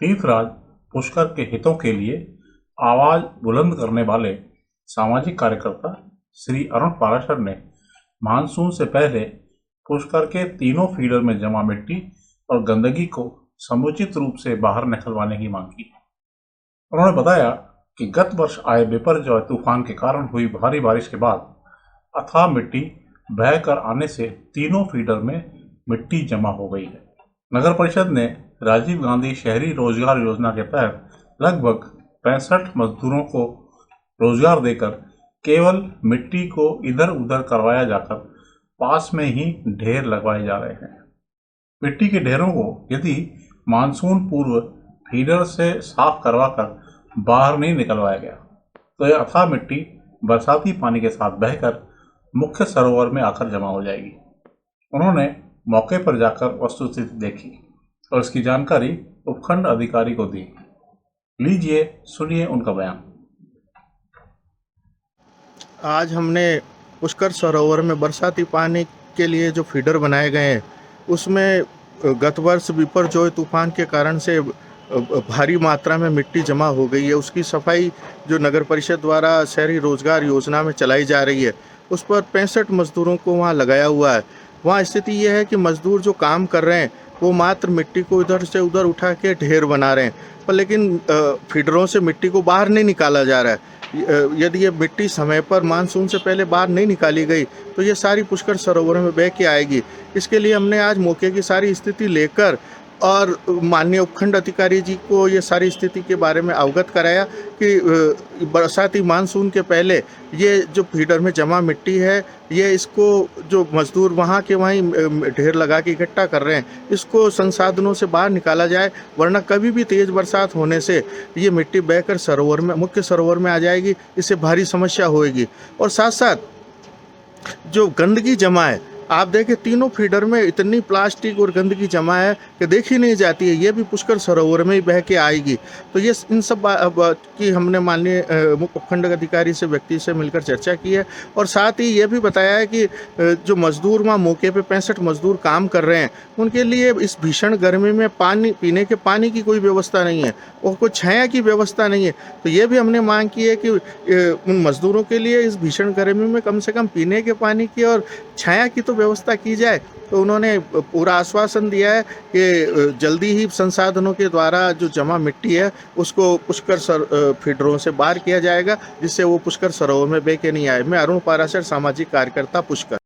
तीर्थराज पुष्कर के हितों के लिए आवाज बुलंद करने वाले सामाजिक कार्यकर्ता श्री अरुण पाराशर ने मानसून से पहले पुष्कर के तीनों फीडर में जमा मिट्टी और गंदगी को समुचित रूप से बाहर निकलवाने की मांग की। उन्होंने बताया कि गत वर्ष आए बिपरजॉय तूफान के कारण हुई भारी बारिश के बाद अथाह मिट्टी बहकर आने से तीनों फीडर में मिट्टी जमा हो गई है। नगर परिषद ने राजीव गांधी शहरी रोजगार योजना के तहत लगभग 65 मजदूरों को रोजगार देकर केवल मिट्टी को इधर उधर करवाया जाकर पास में ही ढेर लगवाए जा रहे हैं। मिट्टी के ढेरों को यदि मानसून पूर्व फीडर से साफ करवाकर बाहर नहीं निकलवाया गया तो यह अथाह मिट्टी बरसाती पानी के साथ बहकर मुख्य सरोवर में आकर जमा हो जाएगी। उन्होंने मौके पर जाकर वस्तुस्थिति देखी और इसकी जानकारी उपखंड अधिकारी को दी। लीजिए सुनिए उनका बयान। आज हमने पुष्कर सरोवर में बरसाती पानी के लिए जो फीडर बनाए गए हैं उसमें गत वर्ष बिपरजॉय तूफान के कारण से भारी मात्रा में मिट्टी जमा हो गई है। उसकी सफाई जो नगर परिषद द्वारा शहरी रोजगार योजना में चलाई जा रही है उस पर 65 मजदूरों को वहाँ लगाया हुआ है। वहाँ स्थिति यह है कि मजदूर जो काम कर रहे हैं वो मात्र मिट्टी को इधर से उधर उठा के ढेर बना रहे हैं, पर लेकिन फीडरों से मिट्टी को बाहर नहीं निकाला जा रहा है। यदि ये मिट्टी समय पर मानसून से पहले बाहर नहीं निकाली गई तो ये सारी पुष्कर सरोवर में बह के आएगी। इसके लिए हमने आज मौके की सारी स्थिति लेकर और माननीय उपखंड अधिकारी जी को ये सारी स्थिति के बारे में अवगत कराया कि बरसाती मानसून के पहले ये जो फीडर में जमा मिट्टी है ये इसको जो मजदूर वहाँ के वहीं ढेर लगा के इकट्ठा कर रहे हैं इसको संसाधनों से बाहर निकाला जाए, वरना कभी भी तेज़ बरसात होने से ये मिट्टी बहकर सरोवर में मुख्य सरोवर में आ जाएगी। इससे भारी समस्या होएगी। और साथ साथ जो गंदगी जमा है, आप देखें तीनों फीडर में इतनी प्लास्टिक और गंदगी जमा है कि देखी नहीं जाती है। ये भी पुष्कर सरोवर में ही बह के आएगी। तो ये इन सब की हमने माननीय उपखंड अधिकारी से व्यक्ति से मिलकर चर्चा की है और साथ ही ये भी बताया है कि जो मजदूर वहाँ मौके पे 65 मजदूर काम कर रहे हैं उनके लिए इस भीषण गर्मी में पानी पीने के पानी की कोई व्यवस्था नहीं है और कोई छाया की व्यवस्था नहीं है। तो ये भी हमने मांग की है कि उन मजदूरों के लिए इस भीषण गर्मी में कम से कम पीने के पानी की और छाया की तो व्यवस्था की जाए। तो उन्होंने पूरा आश्वासन दिया है कि जल्दी ही संसाधनों के द्वारा जो जमा मिट्टी है उसको पुष्कर फीडरों से बाहर किया जाएगा जिससे वो पुष्कर सरोवर में बह के नहीं आए। मैं अरुण पाराशर, सामाजिक कार्यकर्ता, पुष्कर।